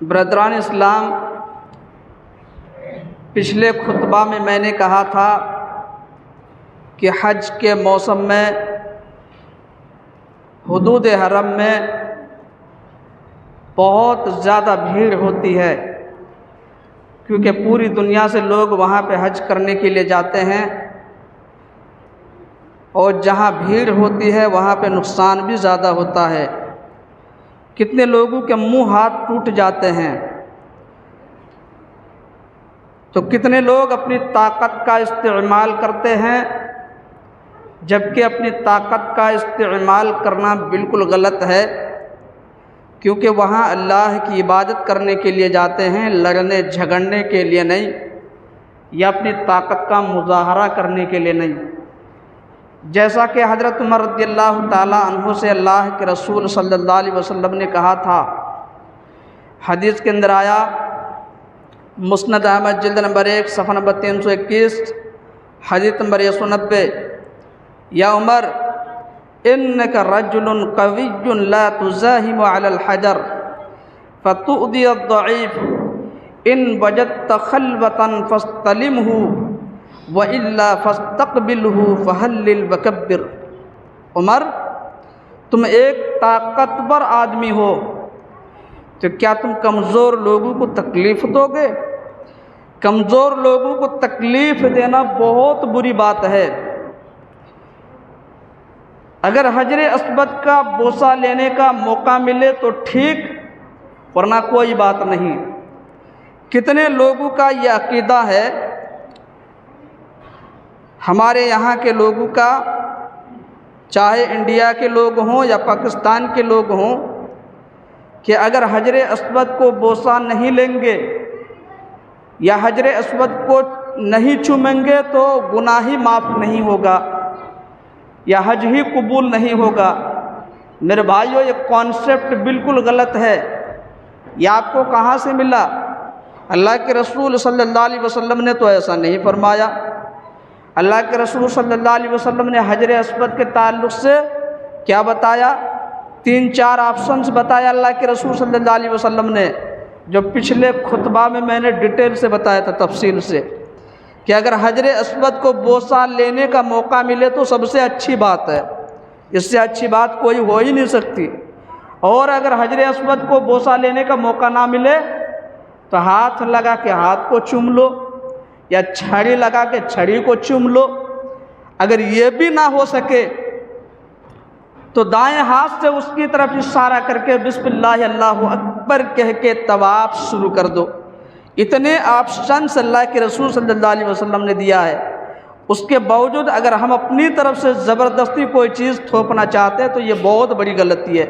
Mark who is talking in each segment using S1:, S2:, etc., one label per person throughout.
S1: برادران اسلام، پچھلے خطبہ میں نے کہا تھا کہ حج کے موسم میں حدود حرم میں بہت زیادہ بھیڑ ہوتی ہے، کیونکہ پوری دنیا سے لوگ وہاں پہ حج کرنے کے لیے جاتے ہیں، اور جہاں بھیڑ ہوتی ہے وہاں پہ نقصان بھی زیادہ ہوتا ہے۔ کتنے لوگوں کے منہ ہاتھ ٹوٹ جاتے ہیں، تو کتنے لوگ اپنی طاقت کا استعمال کرتے ہیں، جبکہ اپنی طاقت کا استعمال کرنا بالکل غلط ہے، کیونکہ وہاں اللہ کی عبادت کرنے کے لیے جاتے ہیں، لڑنے جھگڑنے کے لیے نہیں، یا اپنی طاقت کا مظاہرہ کرنے کے لیے نہیں۔ جیسا کہ حضرت عمر رضی اللہ تعالیٰ عنہ سے اللہ کے رسول صلی اللہ علیہ وسلم نے کہا تھا، حدیث کے اندر آیا، مسند احمد جلد نمبر 1 صفحہ نمبر 321، حدیث نمبر 190، یا عمر انک رجل قوی لا تزاحم علی الحجر فتؤذی الضعیف ان وجدت خلوۃ فاستلمہ وَإِلَّا فَاسْتَقْبِلْهُ فَحَلِّلْ وَكَبِّرْ۔ عمر، تم ایک طاقتور آدمی ہو تو کیا تم کمزور لوگوں کو تکلیف دو گے؟ کمزور لوگوں کو تکلیف دینا بہت بری بات ہے۔ اگر حجر اسود کا بوسہ لینے کا موقع ملے تو ٹھیک، ورنہ کوئی بات نہیں۔ کتنے لوگوں کا یہ عقیدہ ہے، ہمارے یہاں کے لوگوں کا، چاہے انڈیا کے لوگ ہوں یا پاکستان کے لوگ ہوں، کہ اگر حجر اسود کو بوسہ نہیں لیں گے یا حجر اسود کو نہیں چومیں گے تو گناہ ہی معاف نہیں ہوگا یا حج ہی قبول نہیں ہوگا۔ میرے بھائیو، یہ کانسیپٹ بالکل غلط ہے۔ یہ آپ کو کہاں سے ملا؟ اللہ کے رسول صلی اللہ علیہ وسلم نے تو ایسا نہیں فرمایا۔ اللہ کے رسول صلی اللہ علیہ وسلم نے حجر اسود کے تعلق سے کیا بتایا؟ 3-4 آپشنز بتایا اللہ کے رسول صلی اللہ علیہ وسلم نے، جو پچھلے خطبہ میں نے ڈیٹیل سے بتایا تھا، تفصیل سے، کہ اگر حجر اسود کو بوسہ لینے کا موقع ملے تو سب سے اچھی بات ہے، اس سے اچھی بات کوئی ہو ہی نہیں سکتی۔ اور اگر حجر اسود کو بوسہ لینے کا موقع نہ ملے تو ہاتھ لگا کے ہاتھ کو چوم لو، یا چھڑی لگا کے چھڑی کو چوم لو۔ اگر یہ بھی نہ ہو سکے تو دائیں ہاتھ سے اس کی طرف اشارہ کر کے بسم اللہ اللہ اکبر کہہ کے طواف شروع کر دو۔ اتنے آپشنز اللہ کے رسول صلی اللہ علیہ وسلم نے دیا ہے، اس کے باوجود اگر ہم اپنی طرف سے زبردستی کوئی چیز تھوپنا چاہتے ہیں تو یہ بہت بڑی غلطی ہے۔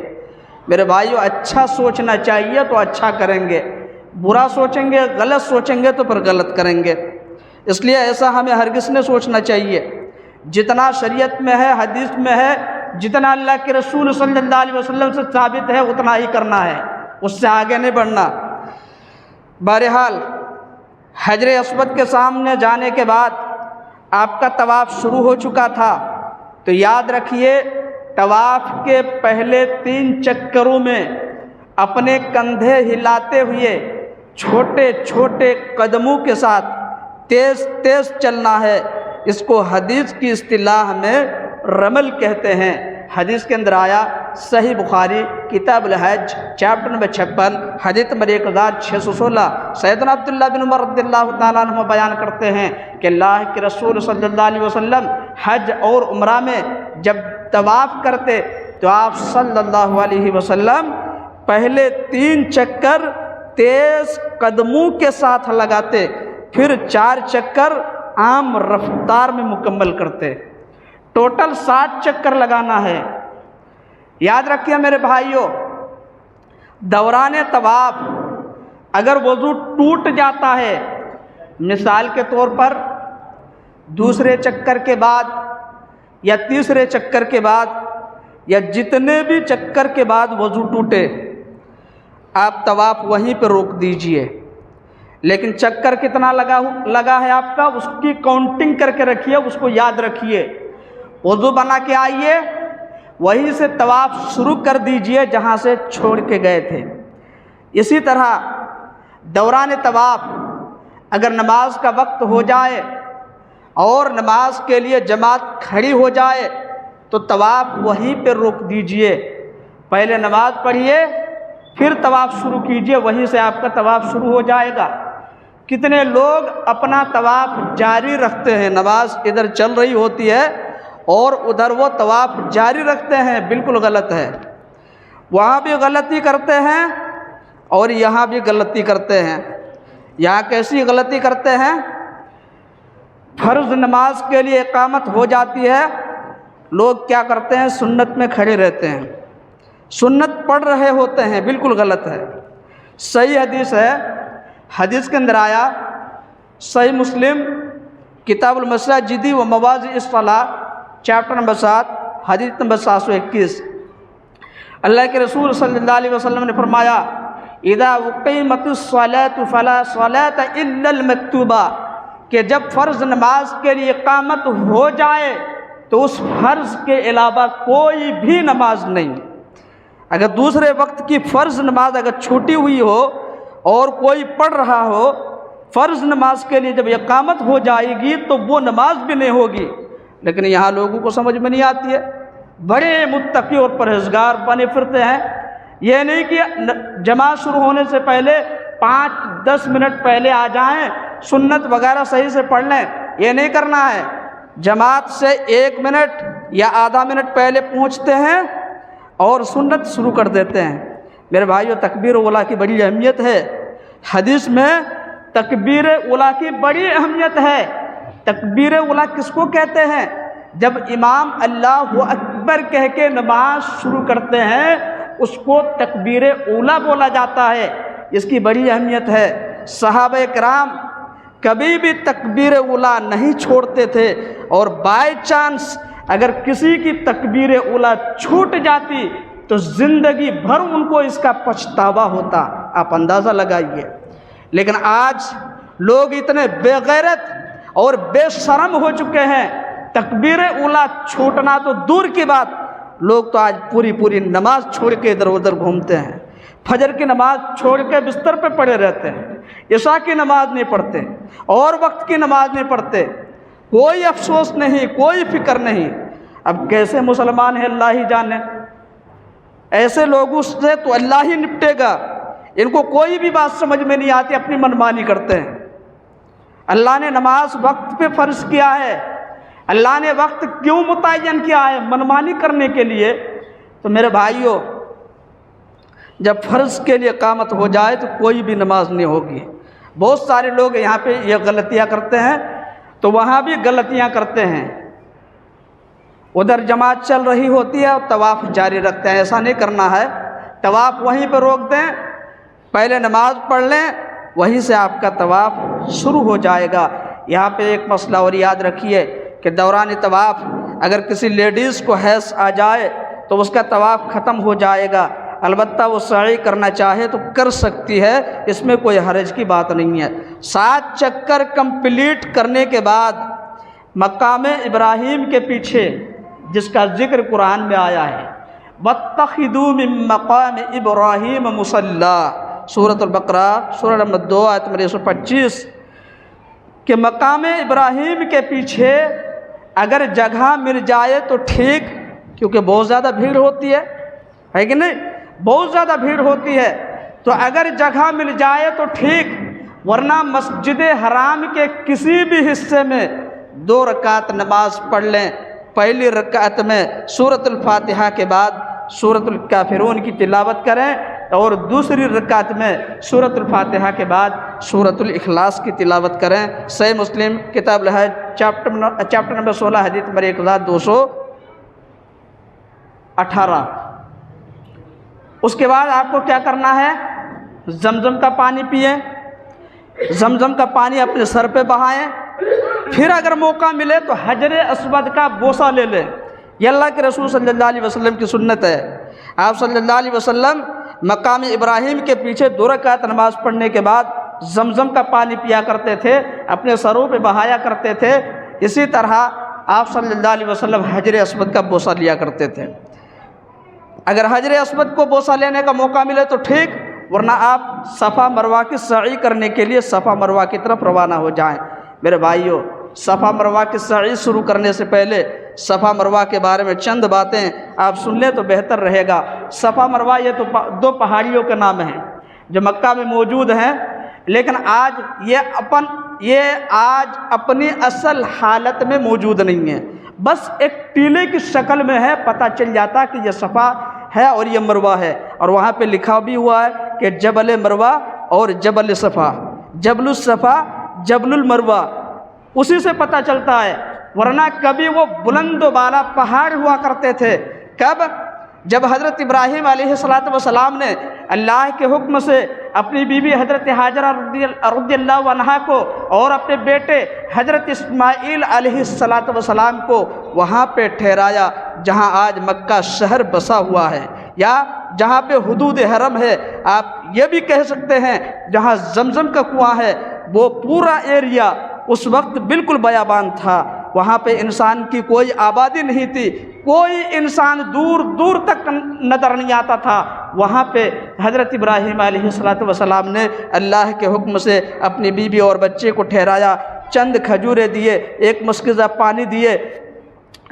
S1: میرے بھائیو، اچھا سوچنا چاہیے تو اچھا کریں گے، برا سوچیں گے، غلط سوچیں گے تو پھر غلط کریں گے۔ اس لیے ایسا ہمیں ہرگز نہ سوچنا چاہیے۔ جتنا شریعت میں ہے، حدیث میں ہے، جتنا اللہ کے رسول صلی اللہ علیہ وسلم سے ثابت ہے اتنا ہی کرنا ہے، اس سے آگے نہیں بڑھنا۔ بہرحال حجر اسود کے سامنے جانے کے بعد آپ کا طواف شروع ہو چکا تھا، تو یاد رکھیے طواف کے پہلے 3 چکروں میں اپنے کندھے ہلاتے ہوئے چھوٹے چھوٹے قدموں کے ساتھ تیز تیز چلنا ہے۔ اس کو حدیث کی اصطلاح میں رمل کہتے ہیں۔ حدیث کے اندر آیا، صحیح بخاری کتاب الحج چیپٹر نمبر 56 حدیث نمبر 1616، سیدنا عبداللہ بن عمر رضی اللہ تعالیٰ عنہ بیان کرتے ہیں کہ اللہ کے رسول صلی اللہ علیہ وسلم حج اور عمرہ میں جب طواف کرتے تو آپ صلی اللہ علیہ وسلم پہلے 3 چکر تیز قدموں کے ساتھ لگاتے، پھر 4 چکر عام رفتار میں مکمل کرتے۔ ٹوٹل 60 چکر لگانا ہے۔ یاد رکھیے میرے بھائیوں، دوران طواف اگر وضو ٹوٹ جاتا ہے، مثال کے طور پر دوسرے چکر کے بعد یا تیسرے چکر کے بعد یا جتنے بھی چکر کے بعد وضو ٹوٹے، آپ طواف وہیں پہ روک دیجئے، لیکن چکر کتنا لگا ہے آپ کا اس کی کاؤنٹنگ کر کے رکھیے، اس کو یاد رکھیے۔ وضو بنا کے آئیے، وہیں سے طواف شروع کر دیجئے جہاں سے چھوڑ کے گئے تھے۔ اسی طرح دوران طواف اگر نماز کا وقت ہو جائے اور نماز کے لیے جماعت کھڑی ہو جائے تو طواف وہیں پہ روک دیجئے، پہلے نماز پڑھیے پھر طواف شروع کیجئے، وہیں سے آپ کا طواف شروع ہو جائے گا۔ کتنے لوگ اپنا طواف جاری رکھتے ہیں، نماز ادھر چل رہی ہوتی ہے اور ادھر وہ طواف جاری رکھتے ہیں، بالکل غلط ہے۔ وہاں بھی غلطی کرتے ہیں اور یہاں بھی غلطی کرتے ہیں۔ یہاں کیسی غلطی کرتے ہیں؟ فرض نماز کے لیے اقامت ہو جاتی ہے، لوگ کیا کرتے ہیں؟ سنت میں کھڑے رہتے ہیں، سنت پڑھ رہے ہوتے ہیں، بالکل غلط ہے۔ صحیح حدیث ہے، حدیث کے اندر آیا، صحیح مسلم کتاب المساجد و مواضع الصلاۃ چیپٹر نمبر 7 حدیث نمبر 721، اللہ کے رسول صلی اللہ علیہ وسلم نے فرمایا، اذا اقیمت الصلاۃ فلا صلاۃ الا المکتوبہ، کہ جب فرض نماز کے لیے اقامت ہو جائے تو اس فرض کے علاوہ کوئی بھی نماز نہیں۔ اگر دوسرے وقت کی فرض نماز اگر چھوٹی ہوئی ہو اور کوئی پڑھ رہا ہو، فرض نماز کے لیے جب اقامت ہو جائے گی تو وہ نماز بھی نہیں ہوگی۔ لیکن یہاں لوگوں کو سمجھ میں نہیں آتی ہے، بڑے متقی اور پرہیزگار بنے پھرتے ہیں۔ یہ نہیں کہ جماعت شروع ہونے سے پہلے 5-10 منٹ پہلے آ جائیں، سنت وغیرہ صحیح سے پڑھ لیں، یہ نہیں کرنا ہے۔ جماعت سے 1 منٹ یا آدھا منٹ پہلے پہنچتے ہیں اور سنت شروع کر دیتے ہیں۔ میرے بھائیو، تکبیر اولیٰ کی بڑی اہمیت ہے، حدیث میں تکبیر اولیٰ کی بڑی اہمیت ہے۔ تکبیر اولیٰ کس کو کہتے ہیں؟ جب امام اللہ اکبر کہہ کے نماز شروع کرتے ہیں اس کو تکبیر اولیٰ بولا جاتا ہے، اس کی بڑی اہمیت ہے۔ صحابہ کرام کبھی بھی تکبیر اولیٰ نہیں چھوڑتے تھے، اور بائی چانس اگر کسی کی تکبیر اولیٰ چھوٹ جاتی تو زندگی بھر ان کو اس کا پچھتاوا ہوتا، آپ اندازہ لگائیے۔ لیکن آج لوگ اتنے بے غیرت اور بے شرم ہو چکے ہیں، تکبیر اولیٰ چھوٹنا تو دور کی بات، لوگ تو آج پوری نماز چھوڑ کے ادھر ادھر گھومتے ہیں، فجر کی نماز چھوڑ کے بستر پہ پڑے رہتے ہیں، عشاء کی نماز نہیں پڑھتے اور وقت کی نماز نہیں پڑھتے، کوئی افسوس نہیں، کوئی فکر نہیں۔ اب کیسے مسلمان ہیں اللہ ہی جانے، ایسے لوگوں سے تو اللہ ہی نپٹے گا، ان کو کوئی بھی بات سمجھ میں نہیں آتی، اپنی منمانی کرتے ہیں۔ اللہ نے نماز وقت پہ فرض کیا ہے، اللہ نے وقت کیوں متعین کیا ہے؟ منمانی کرنے کے لیے۔ تو میرے بھائیوں، جب فرض کے لیے اقامت ہو جائے تو کوئی بھی نماز نہیں ہوگی۔ بہت سارے لوگ یہاں پہ یہ غلطیاں کرتے ہیں تو وہاں بھی غلطیاں کرتے ہیں، ادھر جماعت چل رہی ہوتی ہے اور طواف جاری رکھتے ہیں، ایسا نہیں کرنا ہے۔ طواف وہیں پہ روک دیں، پہلے نماز پڑھ لیں، وہیں سے آپ کا طواف شروع ہو جائے گا۔ یہاں پہ ایک مسئلہ اور یاد رکھیے کہ دوران طواف اگر کسی لیڈیز کو حیض آ جائے تو اس کا طواف ختم ہو جائے گا، البتہ وہ سعی کرنا چاہے تو کر سکتی ہے، اس میں کوئی حرج کی بات نہیں ہے۔ 7 چکر کمپلیٹ کرنے کے بعد مقام ابراہیم کے پیچھے جس کا ذکر قرآن میں آیا ہے، وَاتَّخِذُوا مِن مَّقَامِ إِبْرَاهِيمَ مُصَلًّى، سورۃ البقرہ سورہ نمبر 2 آیت نمبر 125، کہ مقام ابراہیم کے پیچھے اگر جگہ مل جائے تو ٹھیک، کیونکہ بہت زیادہ بھیڑ ہوتی ہے کہ نہیں؟ بہت زیادہ بھیڑ ہوتی ہے، تو اگر جگہ مل جائے تو ٹھیک، ورنہ مسجد حرام کے کسی بھی حصے میں 2 رکعت نماز پڑھ لیں۔ پہلی رکعت میں سورۃ الفاتحہ کے بعد سورۃ الکافرون کی تلاوت کریں، اور دوسری رکعت میں سورۃ الفاتحہ کے بعد سورۃ الاخلاص کی تلاوت کریں۔ صحیح مسلم کتاب الحج چیپٹر نمبر 16 حدیث نمبر 1218۔ اس کے بعد آپ کو کیا کرنا ہے؟ زمزم کا پانی پئیں، زمزم کا پانی اپنے سر پہ بہائیں، پھر اگر موقع ملے تو حجر اسود کا بوسہ لے لیں۔ یہ اللہ کے رسول صلی اللہ علیہ وسلم کی سنت ہے۔ آپ صلی اللہ علیہ وسلم مقام ابراہیم کے پیچھے 2 رکعت نماز پڑھنے کے بعد زمزم کا پانی پیا کرتے تھے، اپنے سروں پہ بہایا کرتے تھے۔ اسی طرح آپ صلی اللہ علیہ وسلم حجر اسود کا بوسہ لیا کرتے تھے۔ اگر حجر اسود کو بوسہ لینے کا موقع ملے تو ٹھیک، ورنہ آپ صفا مروہ کی سعی کرنے کے لیے صفا مروہ کی طرف روانہ ہو جائیں۔ میرے بھائیوں، صفا مروہ کی سعی شروع کرنے سے پہلے صفا مروہ کے بارے میں چند باتیں آپ سن لیں تو بہتر رہے گا۔ صفا مروہ یہ تو دو پہاڑیوں کے نام ہیں جو مکہ میں موجود ہیں، لیکن آج یہ اپنی اصل حالت میں موجود نہیں ہے، بس ایک ٹیلے کی شکل میں ہے۔ پتہ چل جاتا کہ یہ صفا ہے اور یہ مروہ ہے، اور وہاں پہ لکھا بھی ہوا ہے کہ جبل مروہ اور جبل صفا، جبل الصفا جبل المروہ، اسی سے پتہ چلتا ہے۔ ورنہ کبھی وہ بلند و بالا پہاڑ ہوا کرتے تھے، کب؟ جب حضرت ابراہیم علیہ السلام نے اللہ کے حکم سے اپنی بیوی حضرت حاجرہ رضی اللہ عنہا کو اور اپنے بیٹے حضرت اسماعیل علیہ السلام کو وہاں پہ ٹھہرایا جہاں آج مکہ شہر بسا ہوا ہے، یا جہاں پہ حدود حرم ہے، آپ یہ بھی کہہ سکتے ہیں جہاں زمزم کا کنواں ہے، وہ پورا ایریا اس وقت بالکل بیابان تھا۔ وہاں پہ انسان کی کوئی آبادی نہیں تھی، کوئی انسان دور دور تک نظر نہیں آتا تھا۔ وہاں پہ حضرت ابراہیم علیہ السلام نے اللہ کے حکم سے اپنی بیوی اور بچے کو ٹھہرایا، چند کھجوریں دیے، ایک مشکزہ پانی دیے،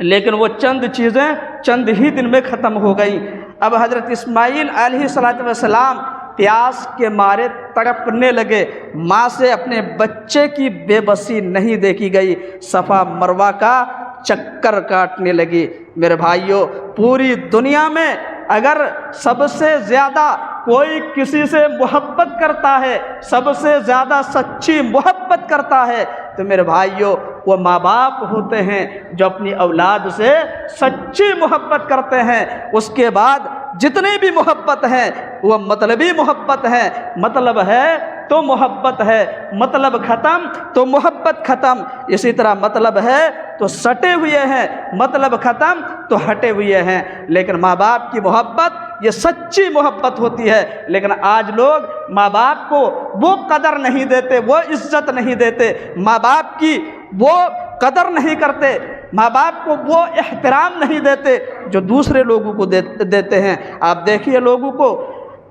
S1: لیکن وہ چند چیزیں چند ہی دن میں ختم ہو گئیں۔ اب حضرت اسماعیل علیہ السلام پیاس کے مارے تڑپنے لگے، ماں سے اپنے بچے کی بے بسی نہیں دیکھی گئی، صفا مروہ کا چکر کاٹنے لگی۔ میرے بھائیوں، پوری دنیا میں اگر سب سے زیادہ کوئی کسی سے محبت کرتا ہے، سب سے زیادہ سچی محبت کرتا ہے، تو میرے بھائیوں وہ ماں باپ ہوتے ہیں جو اپنی اولاد سے سچی محبت کرتے ہیں۔ اس کے بعد جتنی بھی محبت ہیں وہ مطلبی محبت ہے، مطلب ہے تو محبت ہے، مطلب ختم تو محبت ختم۔ اسی طرح مطلب ہے تو سٹے ہوئے ہیں، مطلب ختم تو ہٹے ہوئے ہیں۔ لیکن ماں باپ کی محبت یہ سچی محبت ہوتی ہے، لیکن آج لوگ ماں باپ کو وہ قدر نہیں دیتے، وہ عزت نہیں دیتے، ماں باپ کی وہ قدر نہیں کرتے، ماں باپ کو وہ احترام نہیں دیتے جو دوسرے لوگوں کو دیتے ہیں۔ آپ دیکھیے لوگوں کو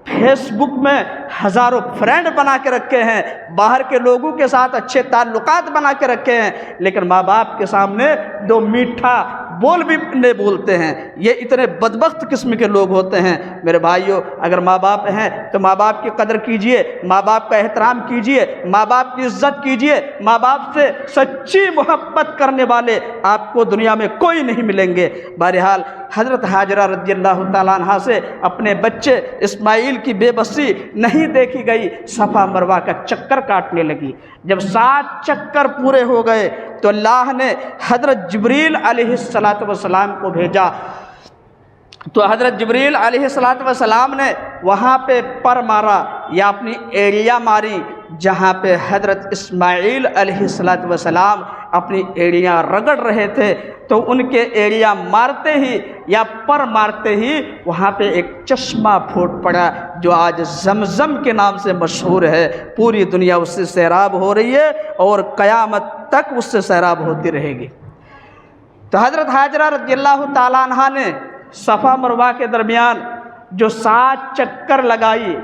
S1: فیس بک میں ہزاروں فرینڈ بنا کے رکھے ہیں، باہر کے لوگوں کے ساتھ اچھے تعلقات بنا کے رکھے ہیں، لیکن ماں باپ کے سامنے دو میٹھا بول بھی نہیں بولتے ہیں۔ یہ اتنے بدبخت قسم کے لوگ ہوتے ہیں۔ میرے بھائیوں، اگر ماں باپ ہیں تو ماں باپ کی قدر کیجئے، ماں باپ کا احترام کیجئے، ماں باپ کی عزت کیجئے۔ ماں باپ سے سچی محبت کرنے والے آپ کو دنیا میں کوئی نہیں ملیں گے۔ بہرحال حضرت حاجرہ رضی اللہ تعالیٰ عنہا سے اپنے بچے اسماعیل کی بے بسی نہیں دیکھی گئی، صفا مروہ کا چکر کاٹنے لگی۔ جب 7 چکر پورے ہو گئے تو اللہ نے حضرت جبریل علیہ السلام کو بھیجا، تو حضرت جبریل علیہ السلام نے وہاں پہ پر مارا یا اپنی ایڑیاں ماری جہاں پہ حضرت اسماعیل علیہ السلام اپنی ایڑیاں رگڑ رہے تھے، تو ان کے ایڑیاں مارتے ہی یا پر مارتے ہی وہاں پہ ایک چشمہ پھوٹ پڑا جو آج زمزم کے نام سے مشہور ہے۔ پوری دنیا اس سے سیراب ہو رہی ہے اور قیامت تک اس سے سیراب ہوتی رہے گی۔ تو حضرت حاجرہ رضی اللہ تعالیٰ عنہا نے صفا مروہ کے درمیان جو 7 چکر لگائی،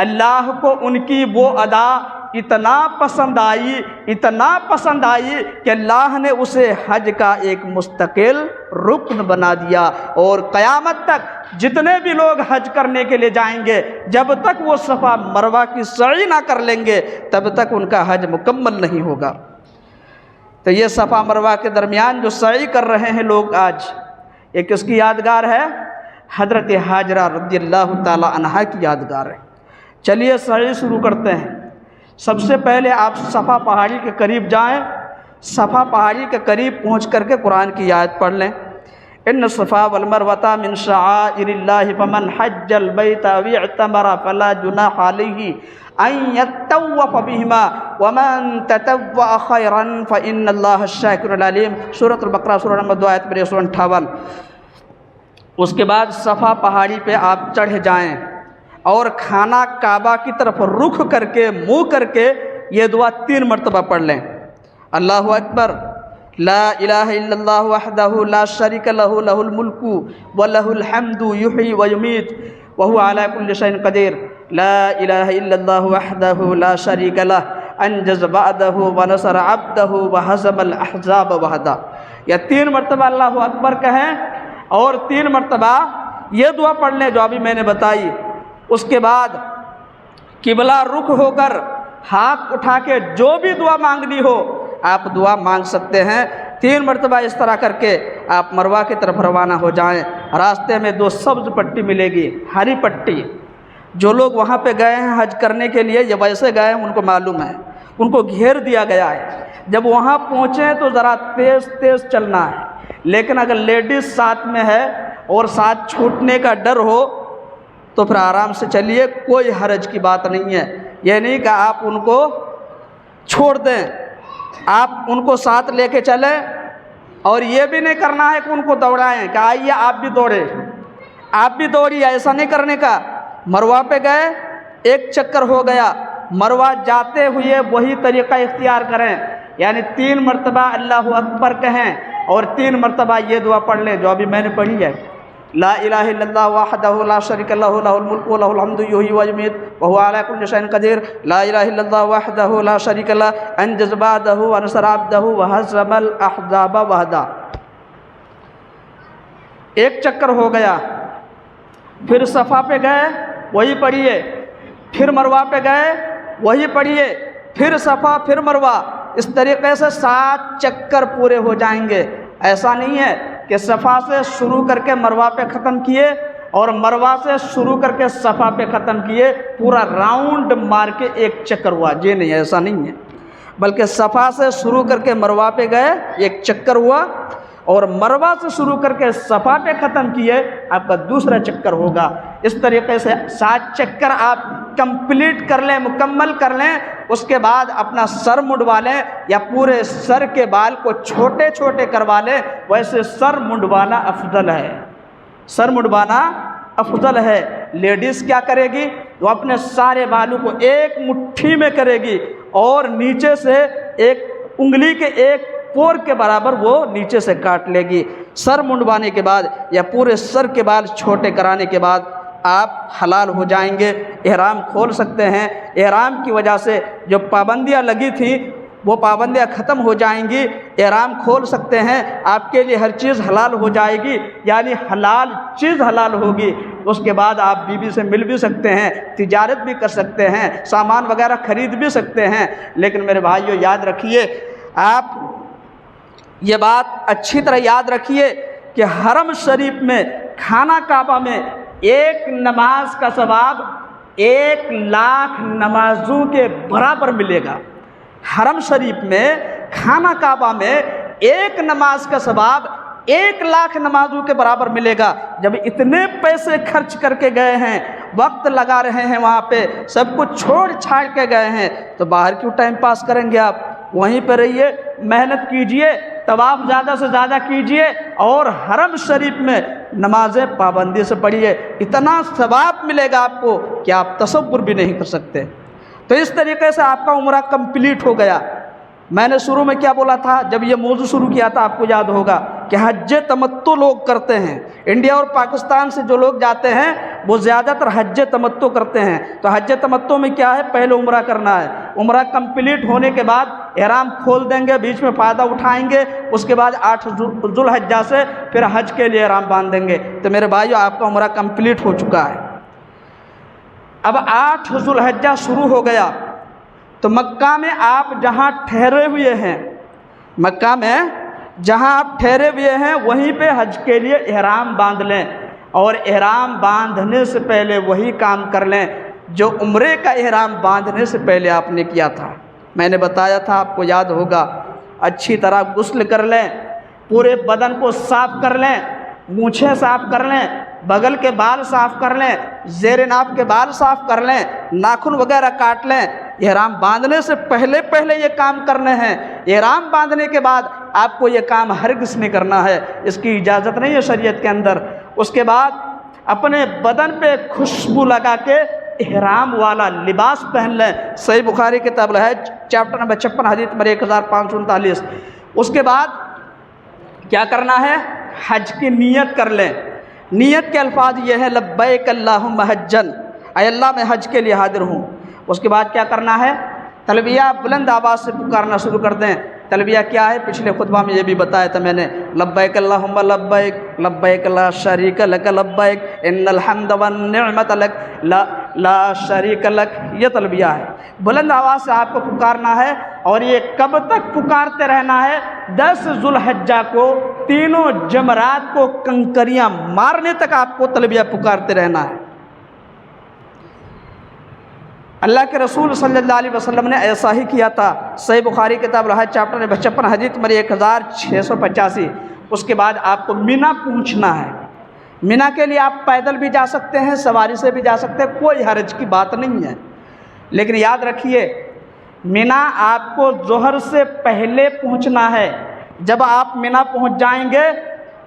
S1: اللہ کو ان کی وہ ادا اتنا پسند آئی کہ اللہ نے اسے حج کا ایک مستقل رکن بنا دیا، اور قیامت تک جتنے بھی لوگ حج کرنے کے لیے جائیں گے، جب تک وہ صفا مروہ کی سعی نہ کر لیں گے تب تک ان کا حج مکمل نہیں ہوگا۔ تو یہ صفا مروہ کے درمیان جو سعی کر رہے ہیں لوگ آج، یہ کس کی یادگار ہے؟ حضرت حاجرہ رضی اللہ تعالی عنہا کی یادگار ہے۔ چلیے سعی شروع کرتے ہیں۔ سب سے پہلے آپ صفا پہاڑی کے قریب جائیں، صفا پہاڑی کے قریب پہنچ کر کے قرآن کی آیت پڑھ لیں۔ ان الصفا والمروۃ من شعائر اللہ فمن حج البیت او اعتمر فلا جناح علیہ ان یطوف بہما ومن تطوع خیرا فان اللہ شاکر علیم۔ سورۃ البقرہ سورہ نمبر 2 آیت نمبر 158۔ اس کے بعد صفا پہاڑی پہ آپ چڑھ جائیں اور خانہ کعبہ کی طرف رخ کر کے منہ کر کے یہ دعا 3 مرتبہ پڑھ لیں۔ اللہ اکبر، لا الہ الا اللہ وحدہ لا شریک لہ لہ الملک ولہ الحمد یحیی ویمیت وہو علی کل شیء قدیر۔ لا الہ الا اللہ وحدہ لا شریک لہ انجز وعدہ ونصر عبدہ وہزم الاحزاب وحدہ۔ یا 3 مرتبہ اللہ اکبر کہیں اور 3 مرتبہ یہ دعا پڑھ لیں جو ابھی میں نے بتائی۔ اس کے بعد قبلہ رخ ہو کر ہاتھ اٹھا کے جو بھی دعا مانگنی ہو آپ دعا مانگ سکتے ہیں۔ 3 مرتبہ اس طرح کر کے آپ مروہ کی طرف روانہ ہو جائیں۔ راستے میں 2 سبز پٹی ملے گی، ہری پٹی۔ جو لوگ وہاں پہ گئے ہیں حج کرنے کے لیے یا ویسے گئے ہیں ان کو معلوم ہے، ان کو گھیر دیا گیا ہے۔ جب وہاں پہنچیں تو ذرا تیز تیز چلنا ہے، لیکن اگر لیڈیز ساتھ میں ہے اور ساتھ چھوٹنے کا ڈر ہو تو پھر آرام سے چلیے، کوئی حرج کی بات نہیں ہے۔ یہ نہیں کہ آپ ان کو چھوڑ دیں، آپ ان کو ساتھ لے کے چلیں، اور یہ بھی نہیں کرنا ہے کہ ان کو دوڑائیں کہ آئیے آپ بھی دوڑے، آپ بھی دوڑیے، ایسا نہیں کرنے کا۔ مروہ پہ گئے، 1 چکر ہو گیا، مروہ جاتے ہوئے وہی طریقہ اختیار کریں، یعنی 3 مرتبہ اللہ اکبر کہیں اور 3 مرتبہ یہ دعا پڑھ لیں جو ابھی میں نے پڑھی ہے۔ لا الہ الا اللہ وحدہ لا شریک لہ لہ الملک ولہ الحمد یحیی ویمیت وہو علی کل شیء قدیر۔ لا الہ الا اللہ وحدہ لا شریک لہ انجز وعدہ ونصر عبدہ وہزم الاحزاب وحدہ۔ 1 چکر ہو گیا، پھر صفا پہ گئے وہی پڑھیے، پھر مروہ پہ گئے وہی پڑھیے، پھر صفا پھر مروہ، اس طریقے سے 7 چکر پورے ہو جائیں گے۔ ایسا نہیں ہے کہ صفا سے شروع کر کے مروہ پہ ختم کیے اور مروہ سے شروع کر کے صفا پہ ختم کیے، پورا راؤنڈ مار کے 1 چکر ہوا، یہ نہیں، ایسا نہیں ہے، بلکہ صفا سے شروع کر کے مروہ پہ گئے 1 چکر ہوا، اور مروہ سے شروع کر کے صفا پہ ختم کیے آپ کا دوسرا چکر ہوگا۔ اس طریقے سے 7 چکر آپ کمپلیٹ کر لیں، مکمل کر لیں، اس کے بعد اپنا سر مڈوا لیں، یا پورے سر کے بال کو چھوٹے چھوٹے کروا لیں۔ ویسے سر مڈوانا افضل ہے، سر مڈوانا افضل ہے۔ لیڈیز کیا کرے گی؟ وہ اپنے سارے بالوں کو ایک مٹھی میں کرے گی اور نیچے سے ایک انگلی کے ایک پور کے برابر وہ نیچے سے کاٹ لے گی۔ سر منڈوانے کے بعد یا پورے سر کے بال چھوٹے کرانے کے بعد آپ حلال ہو جائیں گے، احرام کھول سکتے ہیں۔ احرام کی وجہ سے جو پابندیاں لگی تھیں وہ پابندیاں ختم ہو جائیں گی، احرام کھول سکتے ہیں، آپ کے لیے ہر چیز حلال ہو جائے گی، یعنی حلال چیز حلال ہوگی۔ اس کے بعد آپ بیوی سے مل بھی سکتے ہیں، تجارت بھی کر سکتے ہیں، سامان وغیرہ خرید بھی سکتے ہیں۔ لیکن میرے بھائیو یاد رکھیے، آپ یہ بات اچھی طرح یاد رکھیے کہ حرم شریف میں خانہ کعبہ میں 1 نماز کا ثواب 1,00,000 نمازوں کے برابر ملے گا۔ حرم شریف میں خانہ کعبہ میں 1 نماز کا ثواب 1,00,000 نمازوں کے برابر ملے گا۔ جب اتنے پیسے خرچ کر کے گئے ہیں، وقت لگا رہے ہیں، وہاں پہ سب کچھ چھوڑ چھاڑ کے گئے ہیں، تو باہر کیوں ٹائم پاس کریں گے؟ آپ وہیں پہ رہیے، محنت کیجئے، طواف زیادہ سے زیادہ کیجئے، اور حرم شریف میں نمازیں پابندی سے پڑھیے۔ اتنا ثواب ملے گا آپ کو کہ آپ تصور بھی نہیں کر سکتے۔ تو اس طریقے سے آپ کا عمرہ کمپلیٹ ہو گیا۔ میں نے شروع میں کیا بولا تھا؟ جب یہ موضوع شروع کیا تھا آپ کو یاد ہوگا کہ حج تمتع لوگ کرتے ہیں۔ انڈیا اور پاکستان سے جو لوگ جاتے ہیں وہ زیادہ تر حج تمتع کرتے ہیں۔ تو حج تمتع میں کیا ہے؟ پہلے عمرہ کرنا ہے، عمرہ کمپلیٹ ہونے کے بعد احرام کھول دیں گے، بیچ میں فائدہ اٹھائیں گے، اس کے بعد 8 ذو الحجہ سے پھر حج کے لیے احرام باندھ دیں گے۔ تو میرے بھائیو آپ کا عمرہ کمپلیٹ ہو چکا ہے۔ اب 8 ذو الحجہ شروع ہو گیا، تو مکہ میں آپ جہاں ٹھہرے ہوئے ہیں، مکہ میں جہاں آپ ٹھہرے ہوئے ہیں وہیں پہ حج کے لیے احرام باندھ لیں، اور احرام باندھنے سے پہلے وہی کام کر لیں جو عمرے کا احرام باندھنے سے پہلے آپ نے کیا تھا۔ میں نے بتایا تھا، آپ کو یاد ہوگا، اچھی طرح غسل کر لیں، پورے بدن کو صاف کر لیں، مونچھیں صاف کر لیں، بغل کے بال صاف کر لیں، زیر ناف کے بال صاف کر لیں، ناخن وغیرہ کاٹ لیں۔ احرام باندھنے سے پہلے یہ کام کرنے ہیں۔ احرام باندھنے کے بعد آپ کو یہ کام ہرگز نہیں کرنا ہے، اس کی اجازت نہیں ہے شریعت کے اندر۔ اس کے بعد اپنے بدن پہ خوشبو لگا کے احرام والا لباس پہن لیں۔ صحیح بخاری کتاب الحج چیپٹر نمبر 56 حدیث نمبر 1539۔ اس کے بعد کیا کرنا ہے؟ حج کی نیت کر لیں۔ نیت کے الفاظ یہ ہیں: لبیک اللہم حجن، اے اللہ میں حج کے لیے حاضر ہوں۔ اس کے بعد کیا کرنا ہے؟ تلبیہ بلند آواز سے پکارنا شروع کر دیں۔ تلبیہ کیا ہے؟ پچھلے خطبہ میں یہ بھی بتایا تھا میں نے، لبیک اللہم لبیک لبیک لا شریک لک لبیک ان الحمد والنعمت لک لا شریک لک، یہ تلبیہ ہے۔ بلند آواز سے آپ کو پکارنا ہے، اور یہ کب تک پکارتے رہنا ہے؟ 10 ذو الحجہ کو تینوں جمرات کو کنکریاں مارنے تک آپ کو تلبیہ پکارتے رہنا ہے۔ اللہ کے رسول صلی اللہ علیہ وسلم نے ایسا ہی کیا تھا۔ صحیح بخاری کتاب الحج چیپٹر 56 حدیث نمبر 1685۔ اس کے بعد آپ کو مینا پہنچنا ہے۔ مینا کے لیے آپ پیدل بھی جا سکتے ہیں، سواری سے بھی جا سکتے ہیں، کوئی حرج کی بات نہیں ہے، لیکن یاد رکھیے مینا آپ کو ظہر سے پہلے پہنچنا ہے۔ جب آپ مینا پہنچ جائیں گے،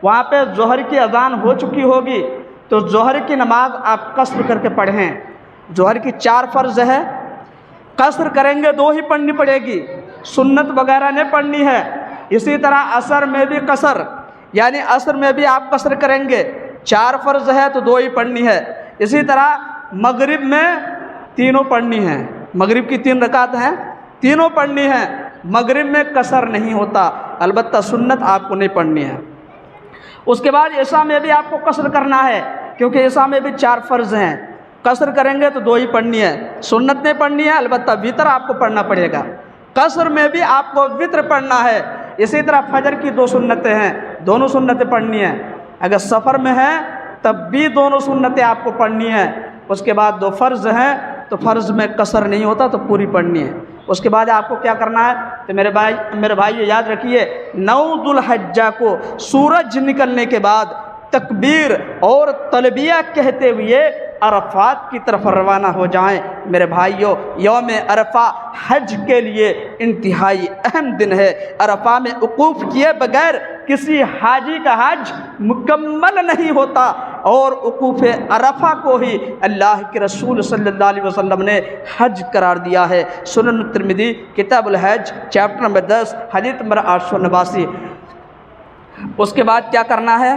S1: وہاں پہ ظہر کی اذان ہو چکی ہوگی، تو ظہر کی نماز آپ قصر کر کے پڑھیں۔ ظہر کی 4 فرض ہے، قصر کریں گے 2 ہی پڑھنی پڑے گی، سنت وغیرہ نہیں پڑھنی ہے۔ اسی طرح عصر میں بھی قصر، یعنی عصر میں بھی آپ قصر کریں گے، 4 فرض ہے تو 2 ہی پڑھنی ہے۔ اسی طرح مغرب میں تینوں پڑھنی ہیں، مغرب کی 3 رکعت ہیں، تینوں پڑھنی ہیں۔ مغرب میں قصر نہیں ہوتا، البتہ سنت آپ کو نہیں پڑھنی ہے۔ اس کے بعد عشاء میں بھی آپ کو قصر کرنا ہے، کیونکہ عشاء میں بھی 4 فرض ہیں، قصر کریں گے تو 2 ہی پڑھنی ہے، سنت نہیں پڑھنی ہے، البتہ وتر آپ کو پڑھنا پڑے گا۔ قصر میں بھی آپ کو وتر پڑھنا ہے۔ اسی طرح فجر کی 2 سنتیں ہیں، دونوں سنتیں پڑھنی ہیں۔ اگر سفر میں ہیں تب بھی دونوں سنتیں آپ کو پڑھنی ہیں۔ اس کے بعد 2 فرض ہیں، تو فرض میں قصر نہیں ہوتا تو پوری پڑھنی ہے۔ اس کے بعد آپ کو کیا کرنا ہے؟ تو میرے بھائی یاد رکھیے، 9 ذو الحجہ کو سورج نکلنے کے بعد تکبیر اور تلبیہ کہتے ہوئے عرفات کی طرف روانہ ہو جائیں۔ میرے بھائیوں، یوم عرفہ حج کے لیے انتہائی اہم دن ہے۔ عرفہ میں وقوف کیے بغیر کسی حاجی کا حج مکمل نہیں ہوتا، اور وقوف عرفہ کو ہی اللہ کے رسول صلی اللہ علیہ وسلم نے حج قرار دیا ہے۔ سنن ترمذی کتاب الحج چیپٹر نمبر 10 حدیث نمبر 889۔ اس کے بعد کیا کرنا ہے؟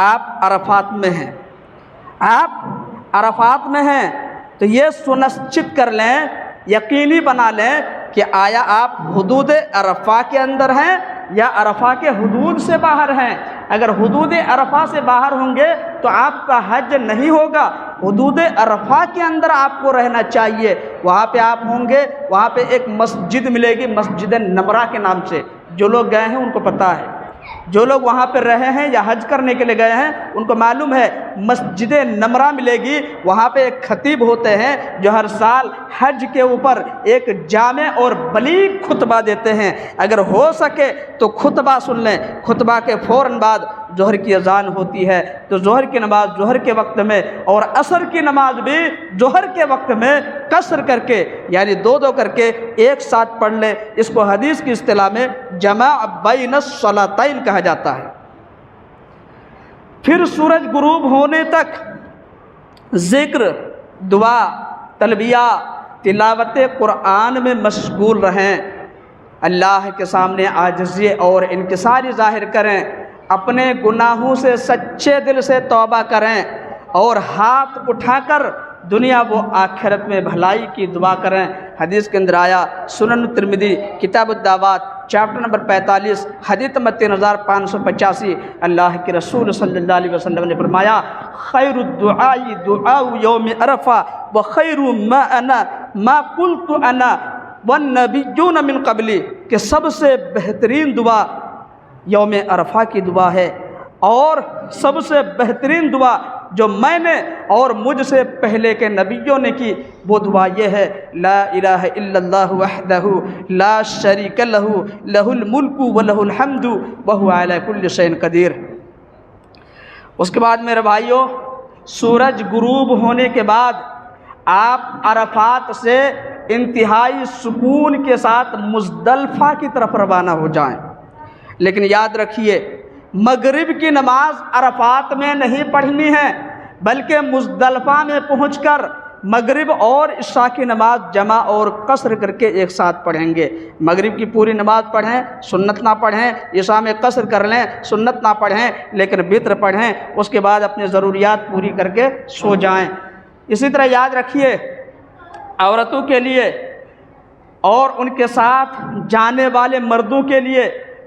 S1: آپ عرفات میں ہیں، آپ عرفات میں ہیں تو یہ سنشچت کر لیں، یقینی بنا لیں کہ آیا آپ حدود عرفہ کے اندر ہیں یا عرفہ کے حدود سے باہر ہیں۔ اگر حدود عرفہ سے باہر ہوں گے تو آپ کا حج نہیں ہوگا، حدود عرفہ کے اندر آپ کو رہنا چاہیے۔ وہاں پہ آپ ہوں گے، وہاں پہ ایک مسجد ملے گی، مسجد نمرہ کے نام سے، جو لوگ گئے ہیں ان کو پتہ ہے، جو لوگ وہاں پہ رہے ہیں یا حج کرنے کے لیے گئے ہیں ان کو معلوم ہے، مسجد نمرہ ملے گی۔ وہاں پہ ایک خطیب ہوتے ہیں جو ہر سال حج کے اوپر ایک جامع اور بلیغ خطبہ دیتے ہیں۔ اگر ہو سکے تو خطبہ سن لیں، خطبہ کے فوراً بعد ظہر کی اذان ہوتی ہے، تو ظہر کی نماز ظہر کے وقت میں اور عصر کی نماز بھی ظہر کے وقت میں قصر کر کے، یعنی 2 کر کے ایک ساتھ پڑھ لیں۔ اس کو حدیث کی اصطلاح میں جمع بین الصلاتین کہا جاتا ہے۔ پھر سورج غروب ہونے تک ذکر، دعا، تلبیہ، تلاوت قرآن میں مشغول رہیں، اللہ کے سامنے عاجزی اور انکساری ظاہر کریں، اپنے گناہوں سے سچے دل سے توبہ کریں، اور ہاتھ اٹھا کر دنیا و آخرت میں بھلائی کی دعا کریں۔ حدیث کے اندر آیا، سنن ترمذی کتاب الدعوات چیپٹر نمبر 45 حدیث نمبر 3585، اللہ کے رسول صلی اللہ علیہ وسلم نے فرمایا، خیر الدعاء دعاء یوم عرفہ وخیر ما قلت انا والنبیون من قبلی، کہ سب سے بہترین دعا یوم عرفہ کی دعا ہے، اور سب سے بہترین دعا جو میں نے اور مجھ سے پہلے کے نبیوں نے کی وہ دعا یہ ہے، لا الہ الا اللہ وحدہ لا شریک لہ لہ الملک ولہ الحمد وہو علی کل شیء قدیر۔ اس کے بعد میرے بھائیوں، سورج غروب ہونے کے بعد آپ عرفات سے انتہائی سکون کے ساتھ مزدلفہ کی طرف روانہ ہو جائیں، لیکن یاد رکھیے مغرب کی نماز عرفات میں نہیں پڑھنی ہے، بلکہ مزدلفہ میں پہنچ کر مغرب اور عشاء کی نماز جمع اور قصر کر کے ایک ساتھ پڑھیں گے۔ مغرب کی پوری نماز پڑھیں، سنت نہ پڑھیں، عشاء میں قصر کر لیں، سنت نہ پڑھیں لیکن وتر پڑھیں، اس کے بعد اپنی ضروریات پوری کر کے سو جائیں۔ اسی طرح یاد رکھیے عورتوں کے لیے اور ان کے ساتھ جانے والے مردوں کے لیے،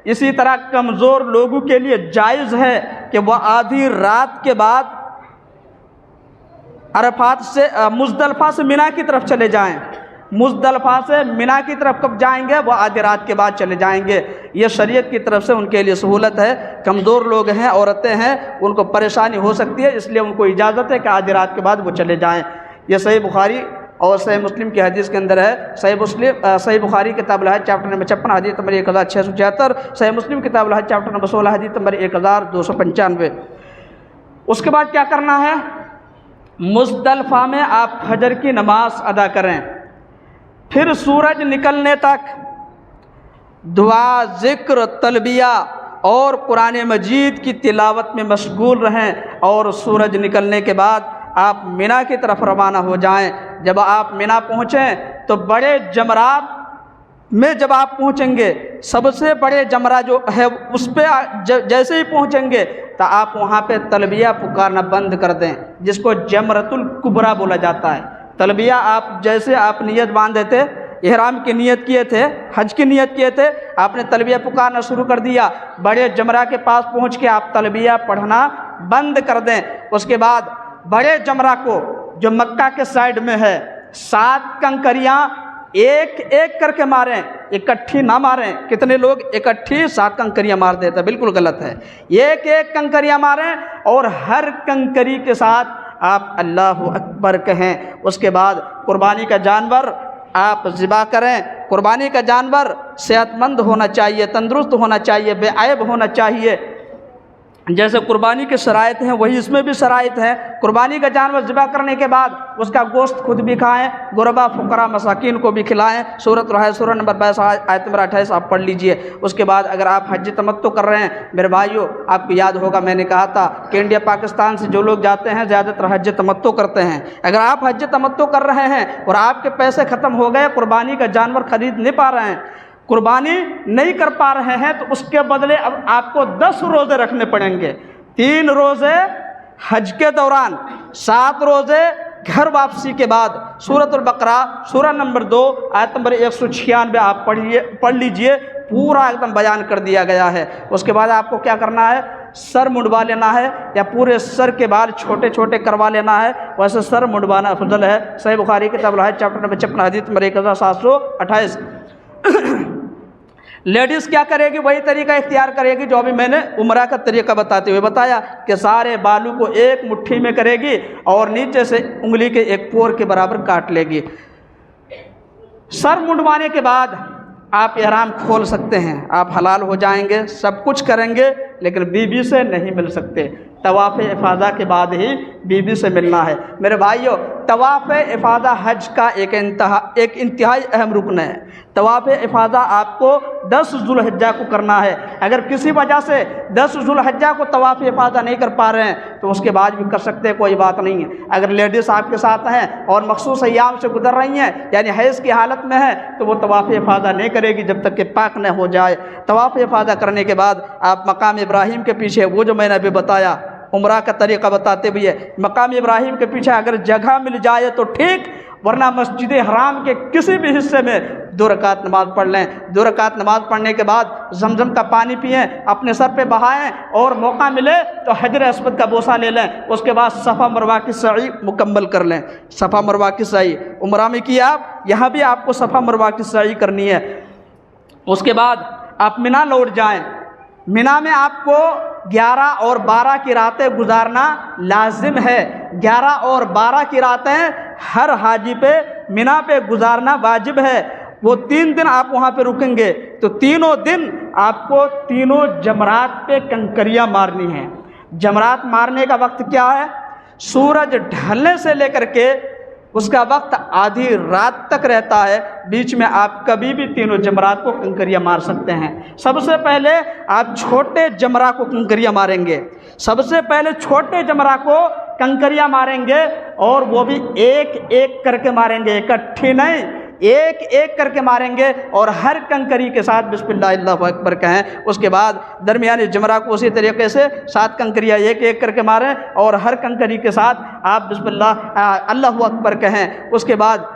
S1: اسی طرح کمزور لوگوں کے لیے جائز ہے کہ وہ آدھی رات کے بعد عرفات سے مزدلفہ سے منی کی طرف چلے جائیں۔ مزدلفہ سے منی کی طرف کب جائیں گے؟ وہ آدھی رات کے بعد چلے جائیں گے۔ یہ شریعت کی طرف سے ان کے لیے سہولت ہے۔ کمزور لوگ ہیں، عورتیں ہیں، ان کو پریشانی ہو سکتی ہے، اس لیے ان کو اجازت ہے کہ آدھی رات کے بعد وہ چلے جائیں۔ یہ صحیح بخاری اور صحیح مسلم کی حدیث کے اندر ہے۔ صحیح بخاری کتاب الحج چیپٹر نمبر 56 حدیث نمبر 1676، صحیح مسلم کتاب الحج چیپٹر نمبر 16 حدیث نمبر 1295۔ اس کے بعد کیا کرنا ہے؟ مزدلفہ میں آپ فجر کی نماز ادا کریں، پھر سورج نکلنے تک دعا، ذکر، تلبیہ اور قرآن مجید کی تلاوت میں مشغول رہیں، اور سورج نکلنے کے بعد آپ منی کی طرف روانہ ہو جائیں۔ جب آپ منی پہنچیں تو بڑے جمرات میں جب آپ پہنچیں گے، سب سے بڑے جمرہ جو ہے اس پہ جیسے ہی پہنچیں گے تو آپ وہاں پہ تلبیہ پکارنا بند کر دیں، جس کو جمرۃ الکبریٰ بولا جاتا ہے۔ تلبیہ آپ جیسے آپ نیت باندھے تھے، احرام کی نیت کیے تھے، حج کی نیت کیے تھے، آپ نے تلبیہ پکارنا شروع کر دیا، بڑے جمرہ کے پاس پہنچ کے آپ تلبیہ پڑھنا بند کر دیں۔ اس کے بعد بڑے جمرہ کو جو مکہ کے سائڈ میں ہے، 7 کنکریاں ایک ایک کر کے ماریں، اکٹھی نہ ماریں۔ کتنے لوگ اکٹھی 7 کنکریاں مار دیتے ہیں، بالکل غلط ہے۔ ایک ایک کنکریاں ماریں اور ہر کنکری کے ساتھ آپ اللہ اکبر کہیں۔ اس کے بعد قربانی کا جانور آپ ذبح کریں۔ قربانی کا جانور صحت مند ہونا چاہیے، تندرست ہونا چاہیے، بے عیب ہونا چاہیے۔ جیسے قربانی کے شرائط ہیں وہی اس میں بھی شرائط ہیں۔ قربانی کا جانور ذبح کرنے کے بعد اس کا گوشت خود بھی کھائیں، غربا، فقراء، مساکین کو بھی کھلائیں۔ سورۃ الحج سورہ نمبر 22 آیت نمبر 28 آپ پڑھ لیجئے۔ اس کے بعد اگر آپ حج تمتع کر رہے ہیں، میرے بھائیوں آپ کو یاد ہوگا میں نے کہا تھا کہ انڈیا پاکستان سے جو لوگ جاتے ہیں زیادہ تر حج تمتع کرتے ہیں۔ اگر آپ حج تمتع کر رہے ہیں اور آپ کے پیسے ختم ہو گئے، قربانی کا جانور خرید نہیں پا رہے ہیں، قربانی نہیں کر پا رہے ہیں، تو اس کے بدلے اب آپ کو 10 روزے رکھنے پڑیں گے۔ 3 روزے حج کے دوران، 7 روزے گھر واپسی کے بعد۔ سورۃ البقرہ سورہ نمبر 2 آیت نمبر 196 آپ پڑھ لیجئے، پورا ایک دم بیان کر دیا گیا ہے۔ اس کے بعد آپ کو کیا کرنا ہے؟ سر منڈوا لینا ہے، یا پورے سر کے بال چھوٹے چھوٹے کروا لینا ہے، ویسے سر منڈوانا افضل ہے۔ صحیح بخاری کتاب الحج چیپٹر نمبر 56 حدیث نمبر 1728۔ لیڈیز کیا کرے گی؟ وہی طریقہ اختیار کرے گی جو ابھی میں نے عمرہ کا طریقہ بتاتے ہوئے بتایا کہ سارے بالوں کو ایک مٹھی میں کرے گی اور نیچے سے انگلی کے ایک پور کے برابر کاٹ لے گی۔ سر منڈوانے کے بعد آپ احرام کھول سکتے ہیں، آپ حلال ہو جائیں گے، سب کچھ کریں گے، لیکن بیوی سے نہیں مل سکتے۔ طواف افاضہ کے بعد ہی بیوی سے ملنا ہے۔ میرے بھائیو، طواف افاضہ حج کا ایک انتہائی اہم رکن ہے۔ طواف افاضہ آپ کو 10 ذو الحجہ کو کرنا ہے۔ اگر کسی وجہ سے 10 ذو الحجہ کو طواف افاضہ نہیں کر پا رہے ہیں تو اس کے بعد بھی کر سکتے ہیں، کوئی بات نہیں ہے۔ اگر لیڈیز آپ کے ساتھ ہیں اور مخصوص ایام سے گزر رہی ہیں، یعنی حیض کی حالت میں ہے، تو وہ طواف افاضہ نہیں کرے گی جب تک کہ پاک نہ ہو جائے۔ طواف افاضہ کرنے کے بعد آپ مقام ابراہیم کے پیچھے، وہ جو میں نے ابھی بتایا عمرہ کا طریقہ بتاتے ہوئے، مقام ابراہیم کے پیچھے اگر جگہ مل جائے تو ٹھیک، ورنہ مسجد حرام کے کسی بھی حصے میں 2 رکعت نماز پڑھ لیں۔ 2 رکعت نماز پڑھنے کے بعد زمزم کا پانی پئیں، اپنے سر پہ بہائیں، اور موقع ملے تو حجر اسود کا بوسہ لے لیں۔ اس کے بعد صفا مروہ کی سعی مکمل کر لیں۔ صفا مروہ کی سعی عمرہ میں کیا آپ، یہاں بھی آپ کو صفا مروہ کی سعی کرنی ہے۔ اس کے بعد آپ منی لوٹ جائیں۔ منی میں آپ کو 11 اور 12 کی راتیں گزارنا لازم ہے۔ 11 اور 12 کی راتیں ہر حاجی پہ منی پہ گزارنا واجب ہے۔ وہ 3 دن آپ وہاں پہ رکیں گے تو تینوں دن آپ کو تینوں جمرات پہ کنکریاں مارنی ہیں۔ جمرات مارنے کا وقت کیا ہے؟ سورج ڈھلنے سے لے کر کے اس کا وقت آدھی رات تک رہتا ہے۔ بیچ میں آپ کبھی بھی تینوں جمرات کو کنکریاں مار سکتے ہیں۔ سب سے پہلے آپ چھوٹے جمرہ کو کنکریاں ماریں گے۔ سب سے پہلے چھوٹے جمرہ کو کنکریاں ماریں گے، اور وہ بھی ایک ایک کر کے ماریں گے، اکٹھی نہیں، ایک ایک کر کے ماریں گے اور ہر کنکری کے ساتھ بسم اللہ اللہ اکبر کہیں. اس کے بعد درمیانی جمرہ کو اسی طریقے سے 7 کنکریاں ایک ایک کر کے ماریں اور ہر کنکری کے ساتھ آپ بسم اللہ اللہ اکبر کہیں. اس کے بعد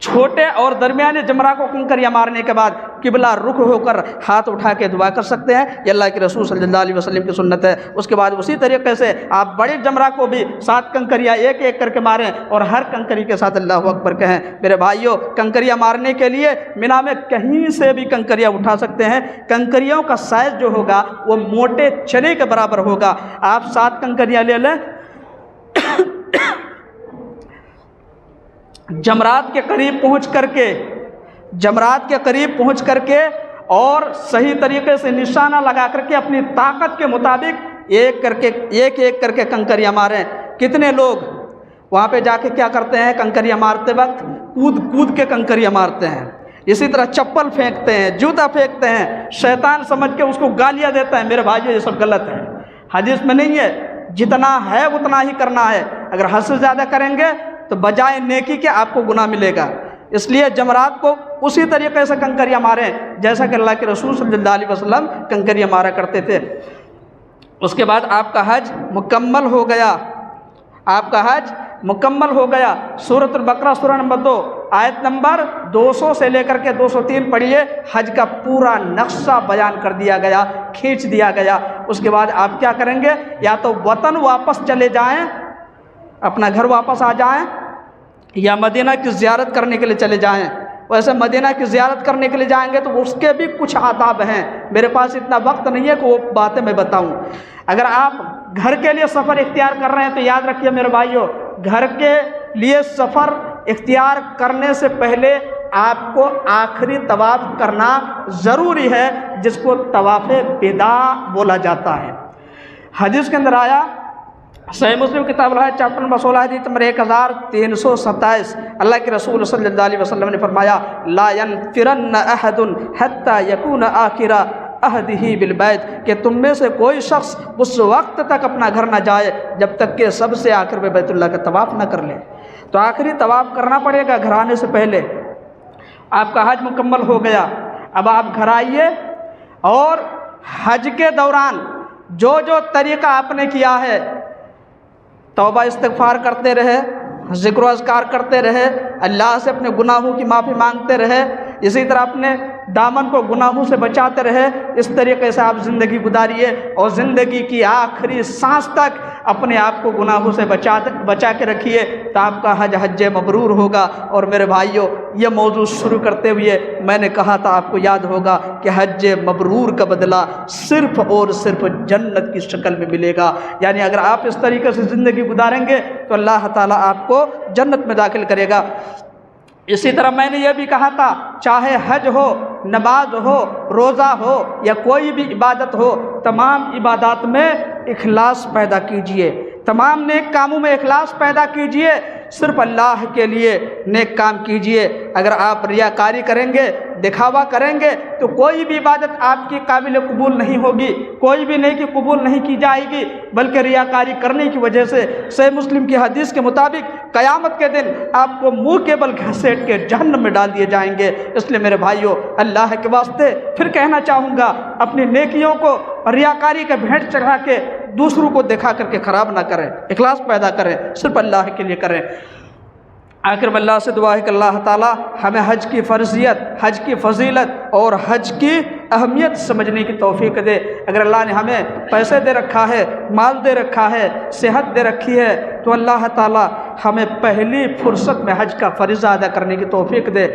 S1: چھوٹے اور درمیانے جمرہ کو کنکریاں مارنے کے بعد قبلہ رخ ہو کر ہاتھ اٹھا کے دعا کر سکتے ہیں. یہ اللہ کے رسول صلی اللہ علیہ وسلم کی سنت ہے. اس کے بعد اسی طریقے سے آپ بڑے جمرہ کو بھی 7 کنکریاں ایک ایک کر کے ماریں اور ہر کنکری کے ساتھ اللہ اکبر کہیں. میرے بھائیوں، کنکریاں مارنے کے لیے مینا میں کہیں سے بھی کنکریاں اٹھا سکتے ہیں. کنکریوں کا سائز جو ہوگا وہ موٹے چنے کے برابر ہوگا. آپ 7 کنکریاں لے لیں، جمرات کے قریب پہنچ کر کے اور صحیح طریقے سے نشانہ لگا کر کے اپنی طاقت کے مطابق ایک ایک کر کے کنکریاں ماریں. کتنے لوگ وہاں پہ جا کے کیا کرتے ہیں؟ کنکریاں مارتے وقت کود کے کنکریاں مارتے ہیں. اسی طرح چپل پھینکتے ہیں، جوتا پھینکتے ہیں، شیطان سمجھ کے اس کو گالیاں دیتا ہے. میرے بھائیو، یہ سب غلط ہے، حدیث میں نہیں ہے. جتنا ہے اتنا ہی کرنا ہے. اگر حد سے زیادہ کریں گے تو بجائے نیکی کے آپ کو گناہ ملے گا. اس لیے جمرات کو اسی طریقے سے کنکریاں ماریں جیسا کہ اللہ کے رسول صلی اللہ علیہ وسلم کنکریاں مارا کرتے تھے. اس کے بعد آپ کا حج مکمل ہو گیا. سورۃ البقرہ سورہ نمبر 2 آیت نمبر 200 سے لے کر کے 203 پڑھیے. حج کا پورا نقشہ بیان کر دیا گیا، کھینچ دیا گیا. اس کے بعد آپ کیا کریں گے؟ یا تو وطن واپس چلے جائیں، اپنا گھر واپس آ جائیں، یا مدینہ کی زیارت کرنے کے لیے چلے جائیں. ویسے مدینہ کی زیارت کرنے کے لیے جائیں گے تو اس کے بھی کچھ آداب ہیں. میرے پاس اتنا وقت نہیں ہے کہ وہ باتیں میں بتاؤں. اگر آپ گھر کے لیے سفر اختیار کر رہے ہیں تو یاد رکھیے میرے بھائیو، گھر کے لیے سفر اختیار کرنے سے پہلے آپ کو آخری طواف کرنا ضروری ہے، جس کو طواف وداع بولا جاتا ہے. حدیث کے اندر آیا، صحیح مسلم کتاب الحج چیپٹر نمبر 16 حدیث نمبر 1327، اللہ کے رسول صلی اللہ علیہ وسلم نے فرمایا، لا ينفرن احد حتى يكون آخر عہدہ بالبیت، کہ تم میں سے کوئی شخص اس وقت تک اپنا گھر نہ جائے جب تک کہ سب سے آخر میں بیت اللہ کا طواف نہ کر لے. تو آخری طواف کرنا پڑے گا گھر آنے سے پہلے. آپ کا حج مکمل ہو گیا. اب آپ گھر آئیے اور حج کے دوران جو طریقہ آپ نے کیا ہے، توبہ استغفار کرتے رہے، ذکر و اذکار کرتے رہے، اللہ سے اپنے گناہوں کی معافی مانگتے رہے، اسی طرح اپنے دامن کو گناہوں سے بچاتے رہے. اس طریقے سے آپ زندگی گزاریے اور زندگی کی آخری سانس تک اپنے آپ کو گناہوں سے بچا کے رکھیے، تو آپ کا حج مبرور ہوگا. اور میرے بھائیوں، یہ موضوع شروع کرتے ہوئے میں نے کہا تھا، آپ کو یاد ہوگا کہ حج مبرور کا بدلہ صرف اور صرف جنت کی شکل میں ملے گا. یعنی اگر آپ اس طریقے سے زندگی گزاریں گے تو اللہ تعالیٰ آپ کو جنت میں داخل کرے گا. اسی طرح میں نے یہ بھی کہا تھا، چاہے حج ہو، نماز ہو، روزہ ہو یا کوئی بھی عبادت ہو، تمام عبادات میں اخلاص پیدا کیجئے، تمام نیک کاموں میں اخلاص پیدا کیجئے. صرف اللہ کے لیے نیک کام کیجئے. اگر آپ ریاکاری کریں گے، دکھاوا کریں گے، تو کوئی بھی عبادت آپ کی قابل قبول نہیں ہوگی، کوئی بھی نیکی قبول نہیں کی جائے گی. بلکہ ریاکاری کرنے کی وجہ سے صحیح مسلم کی حدیث کے مطابق قیامت کے دن آپ کو منہ کے بل گھسیٹ کے جہنم میں ڈال دیے جائیں گے. اس لیے میرے بھائیوں، اللہ کے واسطے پھر کہنا چاہوں گا، اپنی نیکیوں کو ریاکاری کے بھیٹ چڑھا کے دوسروں کو دکھا کر کے خراب نہ کریں، اخلاص پیدا کریں، صرف اللہ کے لیے کریں. آخر میں اللہ سے دعا ہے کہ اللہ تعالیٰ ہمیں حج کی فرضیت، حج کی فضیلت اور حج کی اہمیت سمجھنے کی توفیق دے. اگر اللہ نے ہمیں پیسے دے رکھا ہے، مال دے رکھا ہے، صحت دے رکھی ہے، تو اللہ تعالیٰ ہمیں پہلی فرصت میں حج کا فریضہ ادا کرنے کی توفیق دے.